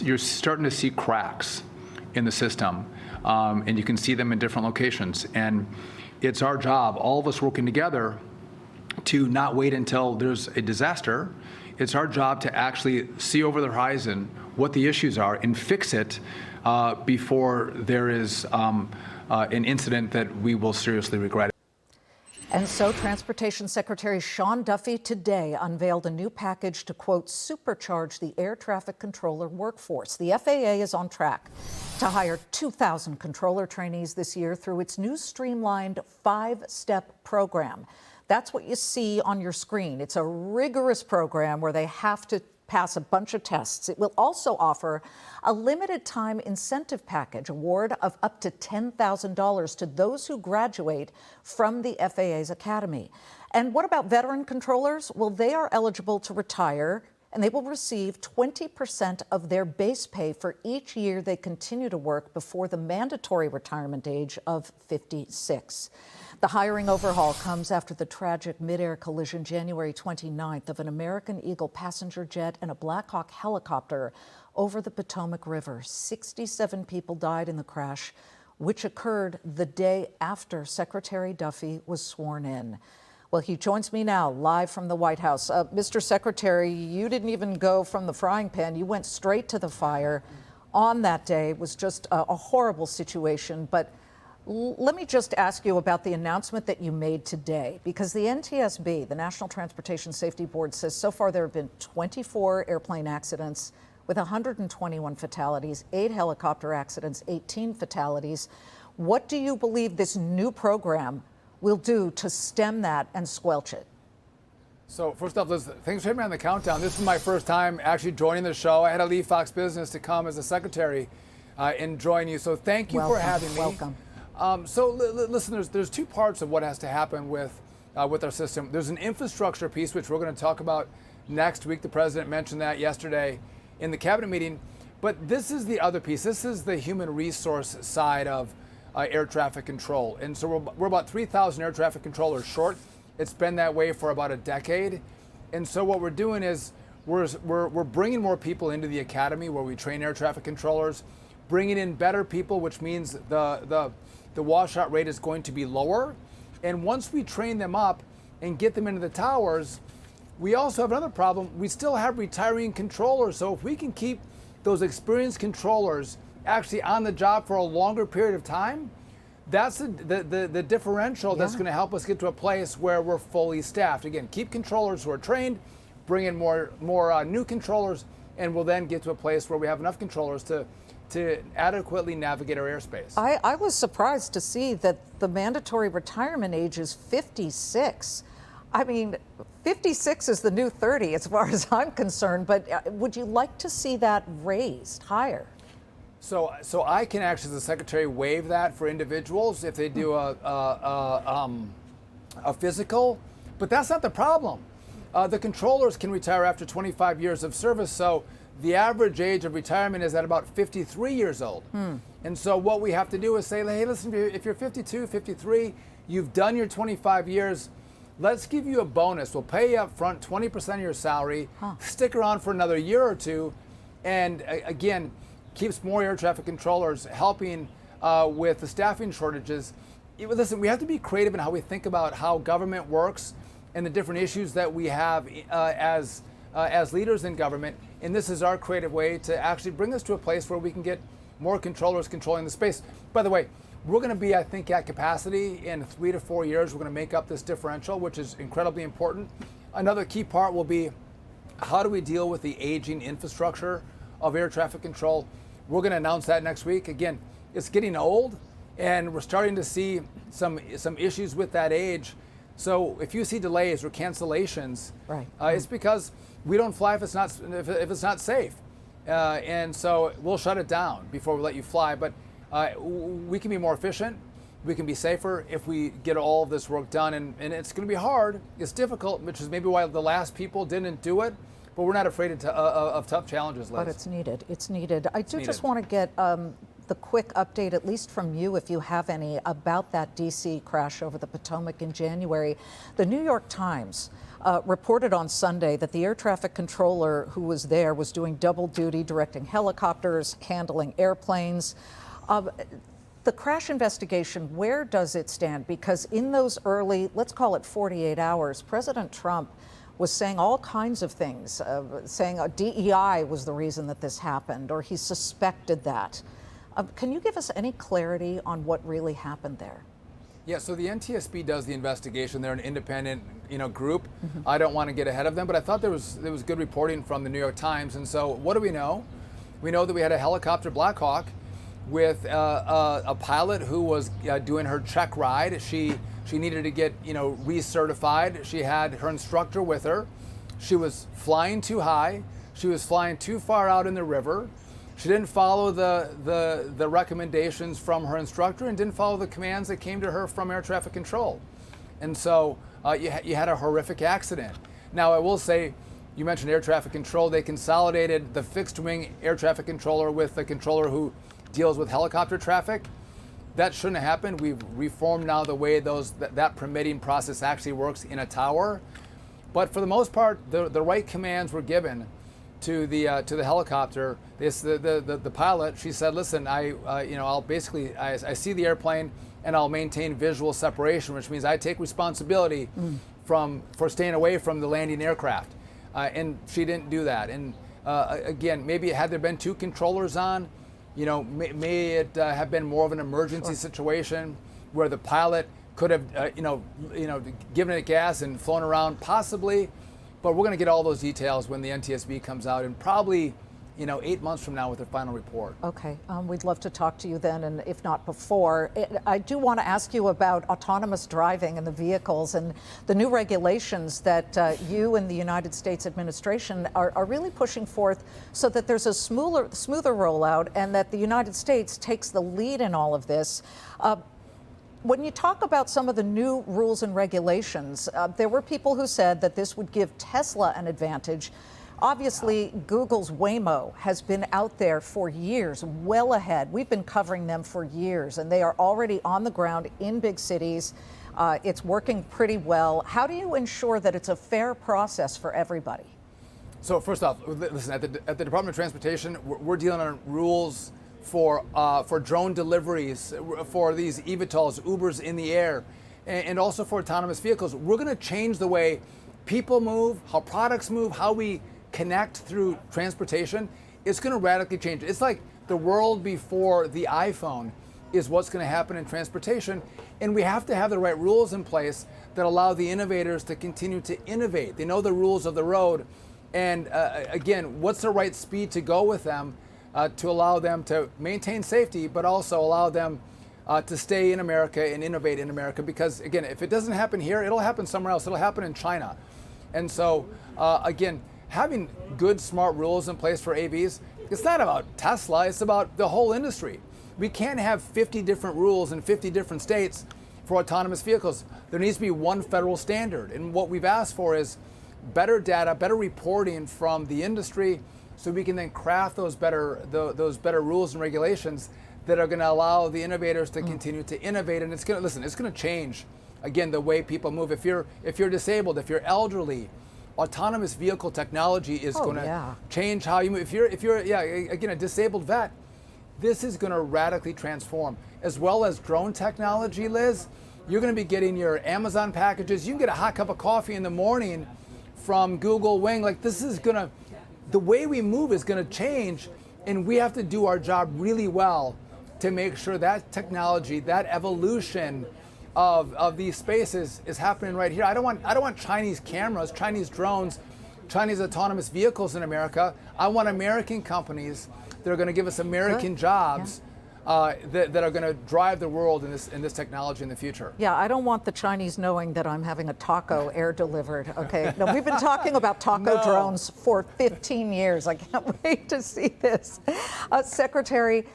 you're starting to see cracks in the system, and you can see them in different locations. And it's our job, all of us working together, to not wait until there's a disaster. It's our job to actually see over the horizon what the issues are and fix it before there is an incident that we will seriously regret. And so Transportation Secretary Sean Duffy today unveiled a new package to, quote, supercharge the air traffic controller workforce. The FAA is on track to hire 2,000 controller trainees this year through its new streamlined 5-step program. That's what you see on your screen. It's a rigorous program where they have to pass a bunch of tests. It will also offer a limited time incentive package award of up to $10,000 to those who graduate from the FAA's academy. And what about veteran controllers? Well, they are eligible to retire, and they will receive 20% of their base pay for each year they continue to work before the mandatory retirement age of 56. The hiring overhaul comes after the tragic mid-air collision January 29th of an American Eagle passenger jet and a Black Hawk helicopter over the Potomac River. 67 people died in the crash, which occurred the day after Secretary Duffy was sworn in. Well, he joins me now live from the White House. Mr. Secretary, you didn't even go from the frying pan. You went straight to the fire on that day. It was just a horrible situation, but let me just ask you about the announcement that you made today, because the NTSB, the National Transportation Safety Board, says so far there have been 24 airplane accidents with 121 fatalities, 8 helicopter accidents, 18 fatalities. What do you believe this new program will do to stem that and squelch it? So first off, Liz, thanks for having me on the countdown. This is my first time actually joining the show. I had to leave Fox Business to come as a secretary and join you. So thank you for having me. Welcome. Listen, there's 2 parts of what has to happen with our system. There's an infrastructure piece, which we're going to talk about next week. The president mentioned that yesterday in the cabinet meeting. But this is the other piece. This is the human resource side of air traffic control. And so we're about 3,000 air traffic controllers short. It's been that way for about a decade. And so what we're doing is we're bringing more people into the academy where we train air traffic controllers, bringing in better people, which means the washout rate is going to be lower. And once we train them up and get them into the towers, we also have another problem. We still have retiring controllers. So if we can keep those experienced controllers actually on the job for a longer period of time, that's the differential that's going to help us get to a place where we're fully staffed. Again, keep controllers who are trained, bring in more new controllers, and we'll then get to a place where we have enough controllers to adequately navigate our airspace. I was surprised to see that the mandatory retirement age is 56. I mean, 56 is the new 30 as far as I'm concerned, but would you like to see that raised higher? So I can actually, as the secretary, waive that for individuals if they do a physical, but that's not the problem. The controllers can retire after 25 years of service, so the average age of retirement is at about 53 years old. And so what we have to do is say, hey, listen, if you're 52, 53, you've done your 25 years, let's give you a bonus. We'll pay you up front 20% of your salary, stick around for another year or 2, and again, keeps more air traffic controllers helping with the staffing shortages. Listen, we have to be creative in how we think about how government works and the different issues that we have as leaders in government. And this is our creative way to actually bring us to a place where we can get more controllers controlling the space. By the way, we're going to be, I think, at capacity in 3 to 4 years. We're going to make up this differential, which is incredibly important. Another key part will be how do we deal with the aging infrastructure of air traffic control? We're going to announce that next week. Again, it's getting old, and we're starting to see some issues with that age. So if you see delays or cancellations, it's because we don't fly if it's not safe, and so we'll shut it down before we let you fly. But we can be more efficient, we can be safer if we get all of this work done, and it's going to be hard. It's difficult, which is maybe why the last people didn't do it. But we're not afraid of tough challenges, Liz. But it's needed. It's needed. I do just want to get the quick update, at least from you, if you have any, about that D.C. crash over the Potomac in January. The New York Times reported on Sunday that the air traffic controller who was there was doing double duty, directing helicopters, handling airplanes. The crash investigation, where does it stand? Because in those early, let's call it 48 hours, President Trump was saying all kinds of things, saying DEI was the reason that this happened, or he suspected that. Can you give us any clarity on what really happened there? Yeah, so the NTSB does the investigation. They're an independent, group. I don't want to get ahead of them, but I thought there was good reporting from the New York Times. And so, what do we know? We know that we had a helicopter Black Hawk with a pilot who was doing her check ride. She needed to get recertified. She had her instructor with her. She was flying too high. She was flying too far out in the river. She didn't follow the recommendations from her instructor and didn't follow the commands that came to her from air traffic control. And so you had a horrific accident. Now, I will say, you mentioned air traffic control. They consolidated the fixed wing air traffic controller with the controller who deals with helicopter traffic. That shouldn't have happened. We've reformed now the way that permitting process actually works in a tower. But for the most part, the right commands were given to the helicopter. The pilot, she said, "Listen, I'll see the airplane and I'll maintain visual separation, which means I take responsibility for staying away from the landing aircraft." And she didn't do that. And again, maybe had there been two controllers on, may it have been more of an emergency situation where the pilot could have, given it gas and flown around, possibly. But we're going to get all those details when the NTSB comes out in probably, 8 months from now with their final report. Okay, we'd love to talk to you then, and if not before. I do want to ask you about autonomous driving and the vehicles and the new regulations that you and the United States administration are really pushing forth so that there's a smoother rollout and that the United States takes the lead in all of this. When you talk about some of the new rules and regulations, there were people who said that this would give Tesla an advantage. Obviously, Google's Waymo has been out there for years, well ahead. We've been covering them for years, and they are already on the ground in big cities. It's working pretty well. How do you ensure that it's a fair process for everybody? So first off, listen, at the Department of Transportation, we're dealing on rules for drone deliveries, for these eVTOLs, Ubers in the air, and also for autonomous vehicles. We're going to change the way people move, how products move, how we connect through transportation. It's going to radically change. It's like the world before the iPhone is what's going to happen in transportation, and we have to have the right rules in place that allow the innovators to continue to innovate. They know the rules of the road, and again, what's the right speed to go with them to allow them to maintain safety, but also allow them to stay in America and innovate in America. Because again, if it doesn't happen here, it'll happen somewhere else. It'll happen in China. And so again, having good, smart rules in place for AVs, it's not about Tesla, it's about the whole industry. We can't have 50 different rules in 50 different states for autonomous vehicles. There needs to be one federal standard. And what we've asked for is better data, better reporting from the industry, so we can then craft those better rules and regulations that are going to allow the innovators to continue to innovate. And it's going to change, again, the way people move. If you're disabled, if you're elderly, autonomous vehicle technology is going to change how you move. If you're again, a disabled vet, this is going to radically transform. As well as drone technology, Liz, you're going to be getting your Amazon packages. You can get a hot cup of coffee in the morning from Google Wing. Like, this is going to, the way we move is going to change, and we have to do our job really well to make sure that technology, that evolution of these spaces is happening right here. I don't want Chinese cameras, Chinese drones, Chinese autonomous vehicles in America. I want American companies that are going to give us American jobs that are going to drive the world in this technology in the future. Yeah, I don't want the Chinese knowing that I'm having a taco air delivered. Okay, no, we've been talking about taco drones for 15 years. I can't wait to see this. Secretary,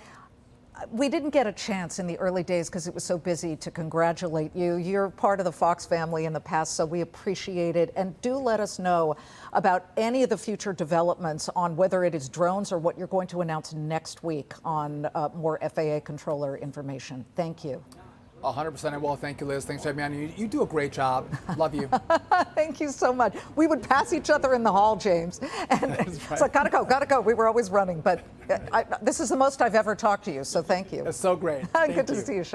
we didn't get a chance in the early days because it was so busy to congratulate you. You're part of the Fox family in the past, so we appreciate it. And do let us know about any of the future developments on whether it is drones or what you're going to announce next week on more FAA controller information. Thank you. 100% I will. Thank you, Liz. Thanks for having me on. You do a great job. Love you. Thank you so much. We would pass each other in the hall, James. And That's it's like, gotta go. We were always running. But this is the most I've ever talked to you, so thank you. That's so great. Good Thank to you. see you, Sean.